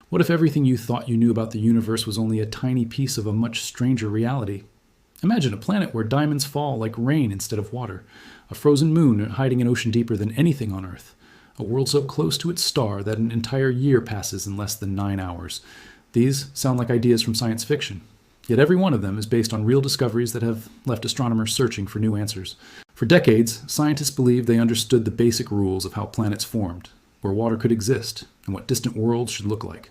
What if everything you thought you knew about the universe was only a tiny piece of a much stranger reality? Imagine a planet where diamonds fall like rain instead of water, a frozen moon hiding an ocean deeper than anything on Earth, a world so close to its star that an entire year passes in less than 9 hours. These sound like ideas from science fiction, yet every one of them is based on real discoveries that have left astronomers searching for new answers. For decades, scientists believed they understood the basic rules of how planets formed, where water could exist, and what distant worlds should look like.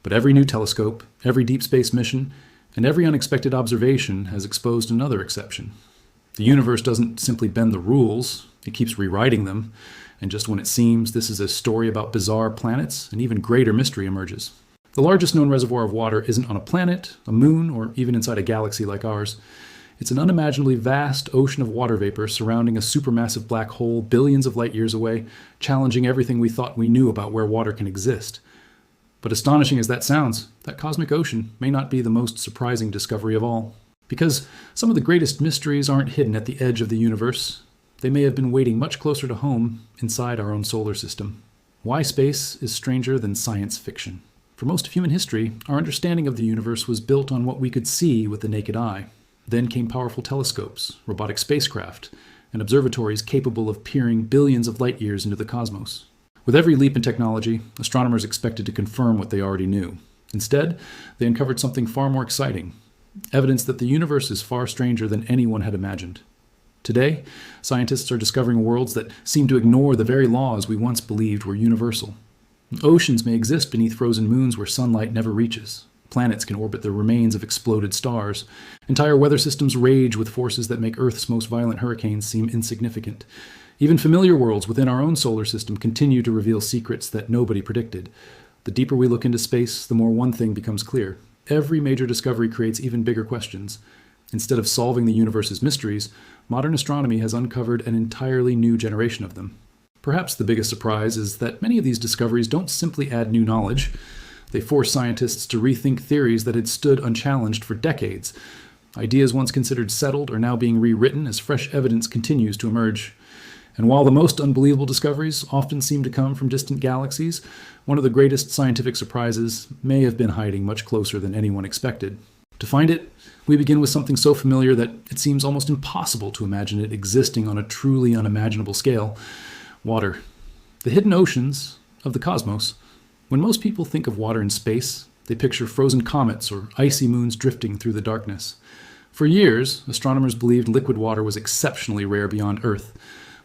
But every new telescope, every deep space mission, and every unexpected observation has exposed another exception. The universe doesn't simply bend the rules, it keeps rewriting them, and just when it seems this is a story about bizarre planets, an even greater mystery emerges. The largest known reservoir of water isn't on a planet, a moon, or even inside a galaxy like ours. It's an unimaginably vast ocean of water vapor surrounding a supermassive black hole billions of light years away, challenging everything we thought we knew about where water can exist. But astonishing as that sounds, that cosmic ocean may not be the most surprising discovery of all. Because some of the greatest mysteries aren't hidden at the edge of the universe. They may have been waiting much closer to home inside our own solar system. Why space is stranger than science fiction. For most of human history, our understanding of the universe was built on what we could see with the naked eye. Then came powerful telescopes, robotic spacecraft, and observatories capable of peering billions of light years into the cosmos. With every leap in technology, astronomers expected to confirm what they already knew. Instead, they uncovered something far more exciting, evidence that the universe is far stranger than anyone had imagined. Today, scientists are discovering worlds that seem to ignore the very laws we once believed were universal. Oceans may exist beneath frozen moons where sunlight never reaches. Planets can orbit the remains of exploded stars. Entire weather systems rage with forces that make Earth's most violent hurricanes seem insignificant. Even familiar worlds within our own solar system continue to reveal secrets that nobody predicted. The deeper we look into space, the more one thing becomes clear. Every major discovery creates even bigger questions. Instead of solving the universe's mysteries, modern astronomy has uncovered an entirely new generation of them. Perhaps the biggest surprise is that many of these discoveries don't simply add new knowledge. They force scientists to rethink theories that had stood unchallenged for decades. Ideas once considered settled are now being rewritten as fresh evidence continues to emerge. And while the most unbelievable discoveries often seem to come from distant galaxies, one of the greatest scientific surprises may have been hiding much closer than anyone expected. To find it, we begin with something so familiar that it seems almost impossible to imagine it existing on a truly unimaginable scale: water. The hidden oceans of the cosmos. When most people think of water in space, they picture frozen comets or icy moons drifting through the darkness. For years, astronomers believed liquid water was exceptionally rare beyond Earth.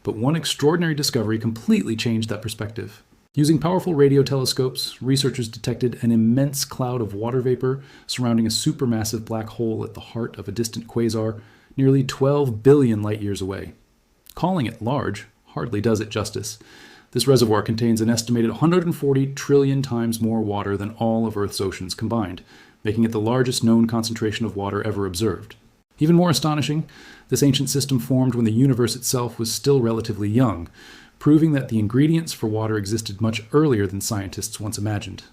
But one extraordinary discovery completely changed that perspective. Using powerful radio telescopes, researchers detected an immense cloud of water vapor surrounding a supermassive black hole at the heart of a distant quasar, nearly 12 billion light-years away. Calling it large hardly does it justice. This reservoir contains an estimated 140 trillion times more water than all of Earth's oceans combined, making it the largest known concentration of water ever observed. Even more astonishing, this ancient system formed when the universe itself was still relatively young, proving that the ingredients for water existed much earlier than scientists once imagined.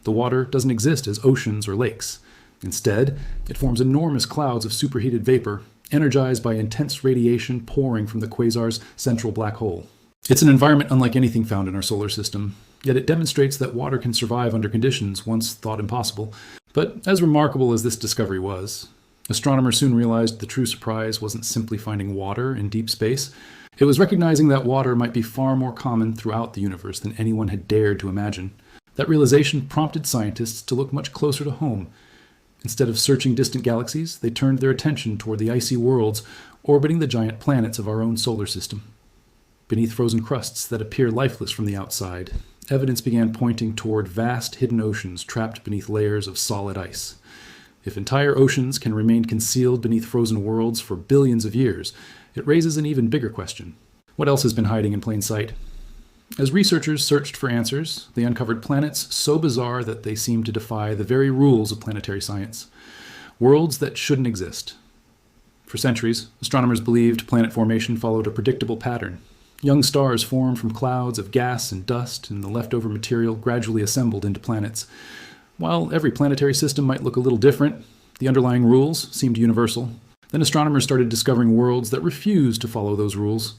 The water doesn't exist as oceans or lakes. Instead, it forms enormous clouds of superheated vapor, energized by intense radiation pouring from the quasar's central black hole. It's an environment unlike anything found in our solar system, yet it demonstrates that water can survive under conditions once thought impossible. But as remarkable as this discovery was, astronomers soon realized the true surprise wasn't simply finding water in deep space. It was recognizing that water might be far more common throughout the universe than anyone had dared to imagine. That realization prompted scientists to look much closer to home. Instead of searching distant galaxies, they turned their attention toward the icy worlds orbiting the giant planets of our own solar system. Beneath frozen crusts that appear lifeless from the outside, evidence began pointing toward vast hidden oceans trapped beneath layers of solid ice. If entire oceans can remain concealed beneath frozen worlds for billions of years, it raises an even bigger question. What else has been hiding in plain sight? As researchers searched for answers, they uncovered planets so bizarre that they seemed to defy the very rules of planetary science. Worlds that shouldn't exist. For centuries, astronomers believed planet formation followed a predictable pattern. Young stars formed from clouds of gas and dust, and the leftover material gradually assembled into planets. While every planetary system might look a little different, the underlying rules seemed universal. Then astronomers started discovering worlds that refused to follow those rules.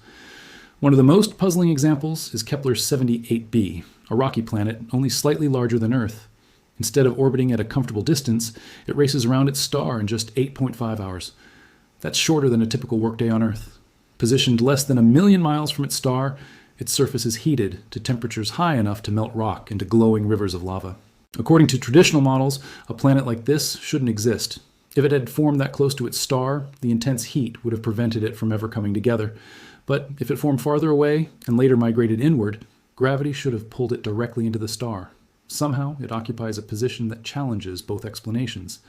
One of the most puzzling examples is Kepler 78b, a rocky planet only slightly larger than Earth. Instead of orbiting at a comfortable distance, it races around its star in just 8.5 hours. That's shorter than a typical workday on Earth. Positioned less than 1,000,000 miles from its star, its surface is heated to temperatures high enough to melt rock into glowing rivers of lava. According to traditional models, a planet like this shouldn't exist. If it had formed that close to its star, the intense heat would have prevented it from ever coming together. But if it formed farther away and later migrated inward, gravity should have pulled it directly into the star. Somehow, it occupies a position that challenges both explanations.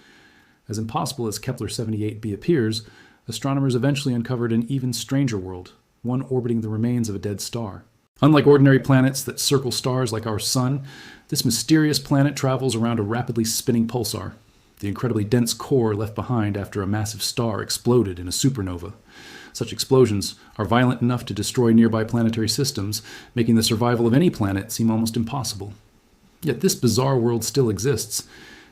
As impossible as Kepler 78b appears, astronomers eventually uncovered an even stranger world, one orbiting the remains of a dead star. Unlike ordinary planets that circle stars like our Sun, this mysterious planet travels around a rapidly spinning pulsar, the incredibly dense core left behind after a massive star exploded in a supernova. Such explosions are violent enough to destroy nearby planetary systems, making the survival of any planet seem almost impossible. Yet this bizarre world still exists.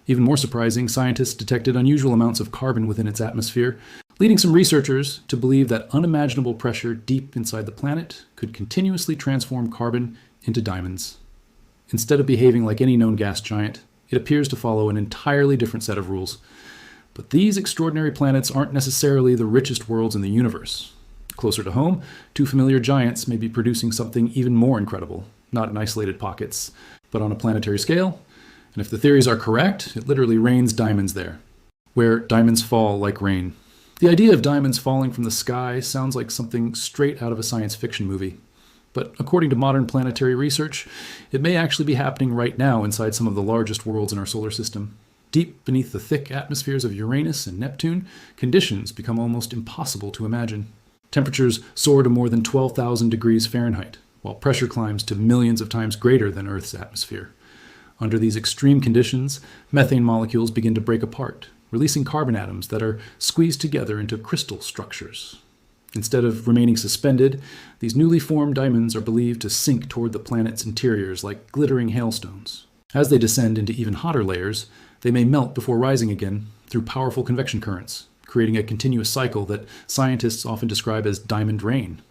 Even more surprising, scientists detected unusual amounts of carbon within its atmosphere, leading some researchers to believe that unimaginable pressure deep inside the planet could continuously transform carbon into diamonds. Instead of behaving like any known gas giant, it appears to follow an entirely different set of rules. But these extraordinary planets aren't necessarily the richest worlds in the universe. Closer to home, two familiar giants may be producing something even more incredible, not in isolated pockets, but on a planetary scale. And if the theories are correct, it literally rains diamonds there, where diamonds fall like rain. The idea of diamonds falling from the sky sounds like something straight out of a science fiction movie. But according to modern planetary research, it may actually be happening right now inside some of the largest worlds in our solar system. Deep beneath the thick atmospheres of Uranus and Neptune, conditions become almost impossible to imagine. Temperatures soar to more than 12,000 degrees Fahrenheit, while pressure climbs to millions of times greater than Earth's atmosphere. Under these extreme conditions, methane molecules begin to break apart, releasing carbon atoms that are squeezed together into crystal structures. Instead of remaining suspended, these newly formed diamonds are believed to sink toward the planet's interiors like glittering hailstones. As they descend into even hotter layers, they may melt before rising again through powerful convection currents, creating a continuous cycle that scientists often describe as diamond rain.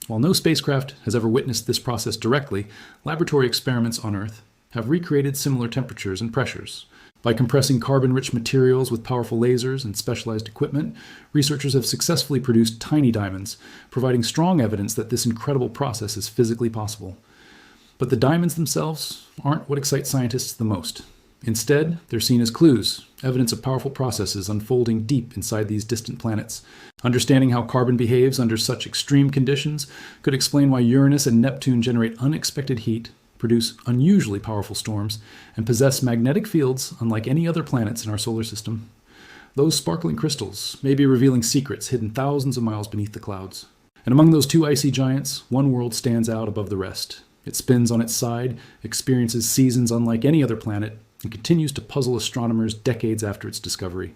While no spacecraft has ever witnessed this process directly, laboratory experiments on Earth have recreated similar temperatures and pressures. By compressing carbon-rich materials with powerful lasers and specialized equipment, researchers have successfully produced tiny diamonds, providing strong evidence that this incredible process is physically possible. But the diamonds themselves aren't what excites scientists the most. Instead, they're seen as clues, evidence of powerful processes unfolding deep inside these distant planets. Understanding how carbon behaves under such extreme conditions could explain why Uranus and Neptune generate unexpected heat, produce unusually powerful storms, and possess magnetic fields unlike any other planets in our solar system. Those sparkling crystals may be revealing secrets hidden thousands of miles beneath the clouds. And among those two icy giants, one world stands out above the rest. It spins on its side, experiences seasons unlike any other planet, and continues to puzzle astronomers decades after its discovery.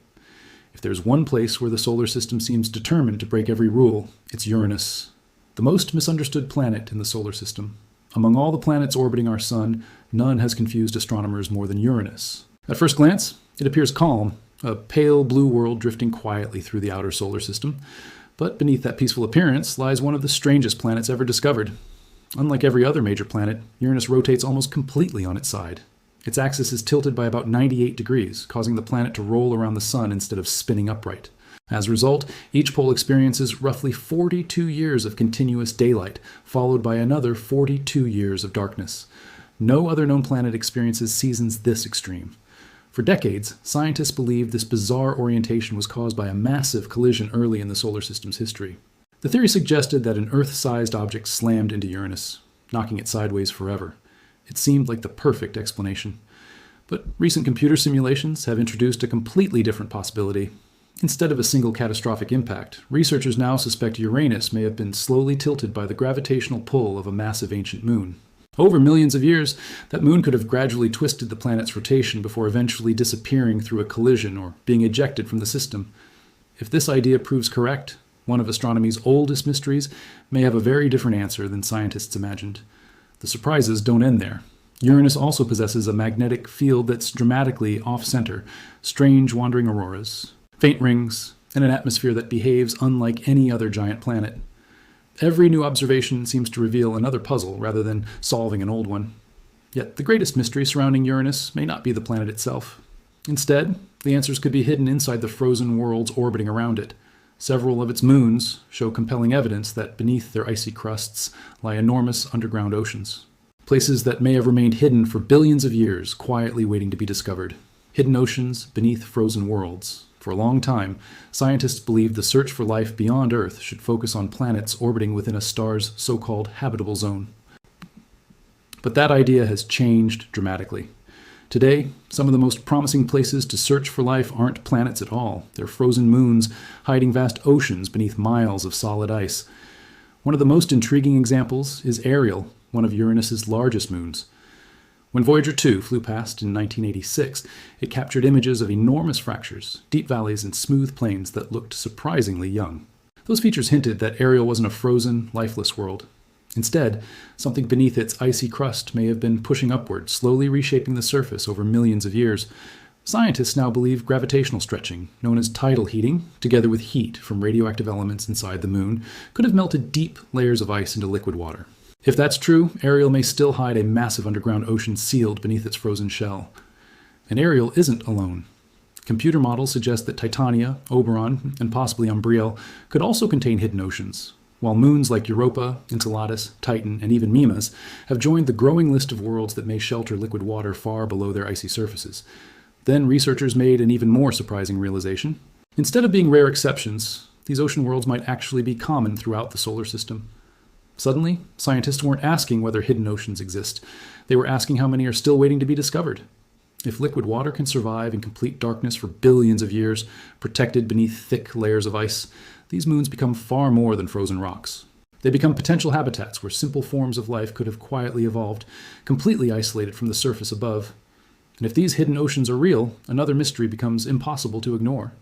If there's one place where the solar system seems determined to break every rule, it's Uranus, the most misunderstood planet in the solar system. Among all the planets orbiting our Sun, none has confused astronomers more than Uranus. At first glance, it appears calm, a pale blue world drifting quietly through the outer solar system. But beneath that peaceful appearance lies one of the strangest planets ever discovered. Unlike every other major planet, Uranus rotates almost completely on its side. Its axis is tilted by about 98 degrees, causing the planet to roll around the Sun instead of spinning upright. As a result, each pole experiences roughly 42 years of continuous daylight, followed by another 42 years of darkness. No other known planet experiences seasons this extreme. For decades, scientists believed this bizarre orientation was caused by a massive collision early in the solar system's history. The theory suggested that an Earth-sized object slammed into Uranus, knocking it sideways forever. It seemed like the perfect explanation. But recent computer simulations have introduced a completely different possibility. Instead of a single catastrophic impact, researchers now suspect Uranus may have been slowly tilted by the gravitational pull of a massive ancient moon. Over millions of years, that moon could have gradually twisted the planet's rotation before eventually disappearing through a collision or being ejected from the system. If this idea proves correct, one of astronomy's oldest mysteries may have a very different answer than scientists imagined. The surprises don't end there. Uranus also possesses a magnetic field that's dramatically off-center, strange wandering auroras, faint rings, and an atmosphere that behaves unlike any other giant planet. Every new observation seems to reveal another puzzle rather than solving an old one. Yet the greatest mystery surrounding Uranus may not be the planet itself. Instead, the answers could be hidden inside the frozen worlds orbiting around it. Several of its moons show compelling evidence that beneath their icy crusts lie enormous underground oceans. Places that may have remained hidden for billions of years, quietly waiting to be discovered. Hidden oceans beneath frozen worlds. For a long time, scientists believed the search for life beyond Earth should focus on planets orbiting within a star's so-called habitable zone. But that idea has changed dramatically. Today, some of the most promising places to search for life aren't planets at all. They're frozen moons hiding vast oceans beneath miles of solid ice. One of the most intriguing examples is Ariel, one of Uranus's largest moons. When Voyager 2 flew past in 1986, it captured images of enormous fractures, deep valleys, and smooth plains that looked surprisingly young. Those features hinted that Ariel wasn't a frozen, lifeless world. Instead, something beneath its icy crust may have been pushing upward, slowly reshaping the surface over millions of years. Scientists now believe gravitational stretching, known as tidal heating, together with heat from radioactive elements inside the moon, could have melted deep layers of ice into liquid water. If that's true, Ariel may still hide a massive underground ocean sealed beneath its frozen shell. And Ariel isn't alone. Computer models suggest that Titania, Oberon, and possibly Umbriel could also contain hidden oceans, while moons like Europa, Enceladus, Titan, and even Mimas have joined the growing list of worlds that may shelter liquid water far below their icy surfaces. Then researchers made an even more surprising realization. Instead of being rare exceptions, these ocean worlds might actually be common throughout the solar system. Suddenly, scientists weren't asking whether hidden oceans exist. They were asking how many are still waiting to be discovered. If liquid water can survive in complete darkness for billions of years, protected beneath thick layers of ice, these moons become far more than frozen rocks. They become potential habitats where simple forms of life could have quietly evolved, completely isolated from the surface above. And if these hidden oceans are real, another mystery becomes impossible to ignore.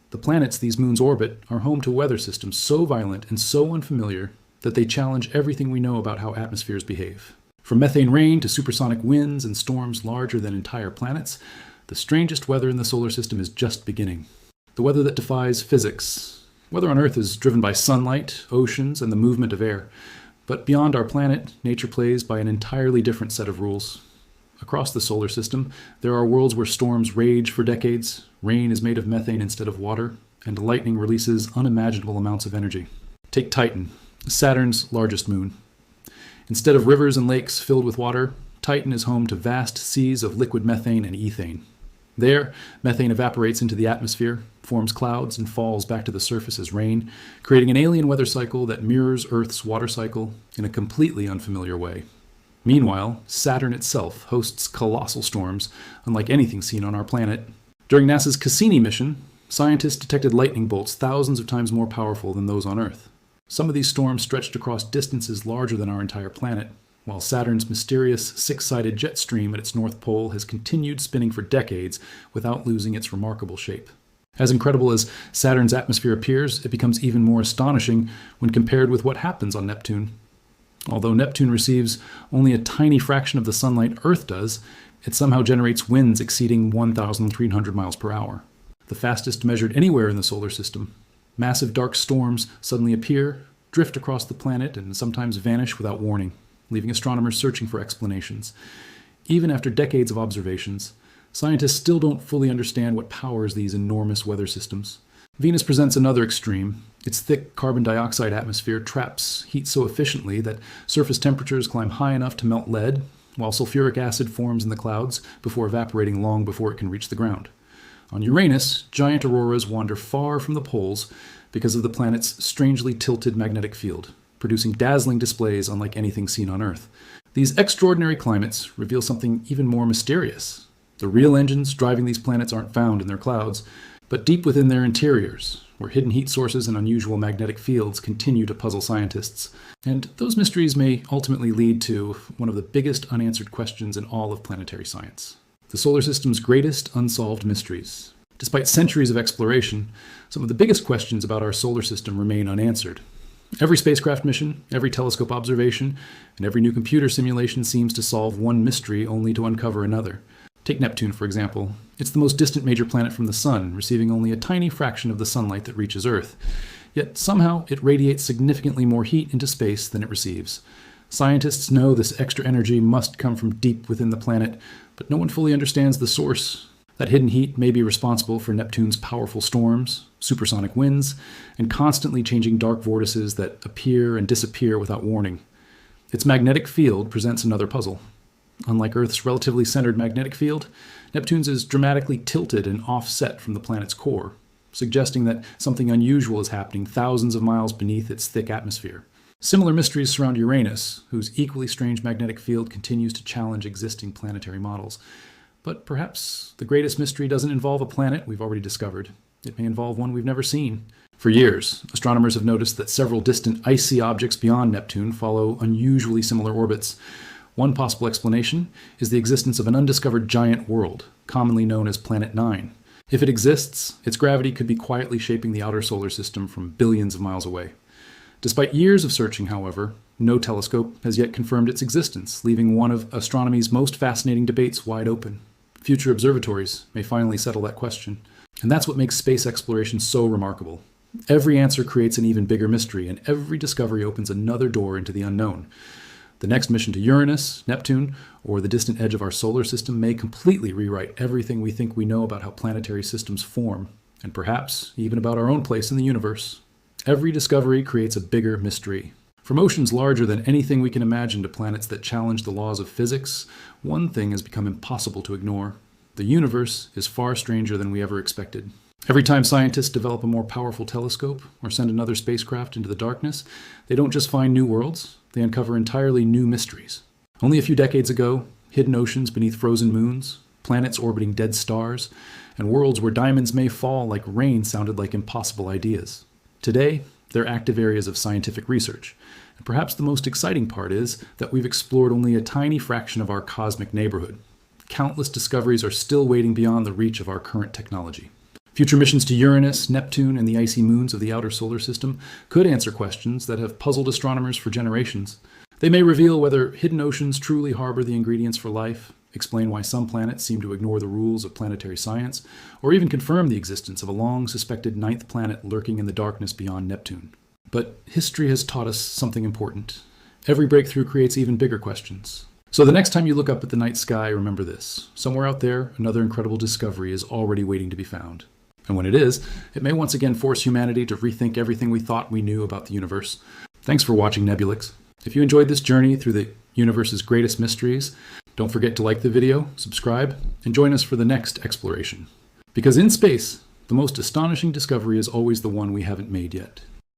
The planets these moons orbit are home to weather systems so violent and so unfamiliar that they challenge everything we know about how atmospheres behave. From methane rain to supersonic winds and storms larger than entire planets, the strangest weather in the solar system is just beginning. The weather that defies physics. Weather on Earth is driven by sunlight, oceans, and the movement of air. But beyond our planet, nature plays by an entirely different set of rules. Across the solar system, there are worlds where storms rage for decades, rain is made of methane instead of water, and lightning releases unimaginable amounts of energy. Take Titan, Saturn's largest moon. Instead of rivers and lakes filled with water, Titan is home to vast seas of liquid methane and ethane. There, methane evaporates into the atmosphere, forms clouds, and falls back to the surface as rain, creating an alien weather cycle that mirrors Earth's water cycle in a completely unfamiliar way. Meanwhile, Saturn itself hosts colossal storms, unlike anything seen on our planet. During NASA's Cassini mission, scientists detected lightning bolts thousands of times more powerful than those on Earth. Some of these storms stretched across distances larger than our entire planet, while Saturn's mysterious six-sided jet stream at its north pole has continued spinning for decades without losing its remarkable shape. As incredible as Saturn's atmosphere appears, it becomes even more astonishing when compared with what happens on Neptune. Although Neptune receives only a tiny fraction of the sunlight Earth does, it somehow generates winds exceeding 1,300 miles per hour, the fastest measured anywhere in the solar system. Massive dark storms suddenly appear, drift across the planet, and sometimes vanish without warning, leaving astronomers searching for explanations. Even after decades of observations, scientists still don't fully understand what powers these enormous weather systems. Venus presents another extreme. Its thick carbon dioxide atmosphere traps heat so efficiently that surface temperatures climb high enough to melt lead, while sulfuric acid forms in the clouds before evaporating long before it can reach the ground. On Uranus, giant auroras wander far from the poles because of the planet's strangely tilted magnetic field, producing dazzling displays unlike anything seen on Earth. These extraordinary climates reveal something even more mysterious. The real engines driving these planets aren't found in their clouds, but deep within their interiors, where hidden heat sources and unusual magnetic fields continue to puzzle scientists. And those mysteries may ultimately lead to one of the biggest unanswered questions in all of planetary science: the solar system's greatest unsolved mysteries. Despite centuries of exploration, some of the biggest questions about our solar system remain unanswered. Every spacecraft mission, every telescope observation, and every new computer simulation seems to solve one mystery only to uncover another. Take Neptune, for example. It's the most distant major planet from the Sun, receiving only a tiny fraction of the sunlight that reaches Earth. Yet somehow it radiates significantly more heat into space than it receives. Scientists know this extra energy must come from deep within the planet, but no one fully understands the source. That hidden heat may be responsible for Neptune's powerful storms, supersonic winds, and constantly changing dark vortices that appear and disappear without warning. Its magnetic field presents another puzzle. Unlike Earth's relatively centered magnetic field, Neptune's is dramatically tilted and offset from the planet's core, suggesting that something unusual is happening thousands of miles beneath its thick atmosphere. Similar mysteries surround Uranus, whose equally strange magnetic field continues to challenge existing planetary models. But perhaps the greatest mystery doesn't involve a planet we've already discovered. It may involve one we've never seen. For years, astronomers have noticed that several distant icy objects beyond Neptune follow unusually similar orbits. One possible explanation is the existence of an undiscovered giant world, commonly known as Planet 9. If it exists, its gravity could be quietly shaping the outer solar system from billions of miles away. Despite years of searching, however, no telescope has yet confirmed its existence, leaving one of astronomy's most fascinating debates wide open. Future observatories may finally settle that question. And that's what makes space exploration so remarkable. Every answer creates an even bigger mystery, and every discovery opens another door into the unknown. The next mission to Uranus, Neptune, or the distant edge of our solar system may completely rewrite everything we think we know about how planetary systems form, and perhaps even about our own place in the universe. Every discovery creates a bigger mystery. From oceans larger than anything we can imagine to planets that challenge the laws of physics, one thing has become impossible to ignore. The universe is far stranger than we ever expected. Every time scientists develop a more powerful telescope or send another spacecraft into the darkness, they don't just find new worlds, they uncover entirely new mysteries. Only a few decades ago, hidden oceans beneath frozen moons, planets orbiting dead stars, and worlds where diamonds may fall like rain sounded like impossible ideas. Today, they're active areas of scientific research. And perhaps the most exciting part is that we've explored only a tiny fraction of our cosmic neighborhood. Countless discoveries are still waiting beyond the reach of our current technology. Future missions to Uranus, Neptune, and the icy moons of the outer solar system could answer questions that have puzzled astronomers for generations. They may reveal whether hidden oceans truly harbor the ingredients for life, explain why some planets seem to ignore the rules of planetary science, or even confirm the existence of a long-suspected ninth planet lurking in the darkness beyond Neptune. But history has taught us something important. Every breakthrough creates even bigger questions. So the next time you look up at the night sky, remember this. Somewhere out there, another incredible discovery is already waiting to be found. And when it is, it may once again force humanity to rethink everything we thought we knew about the universe. Thanks for watching Nebulix. If you enjoyed this journey through the universe's greatest mysteries, don't forget to like the video, subscribe, and join us for the next exploration. Because in space, the most astonishing discovery is always the one we haven't made yet.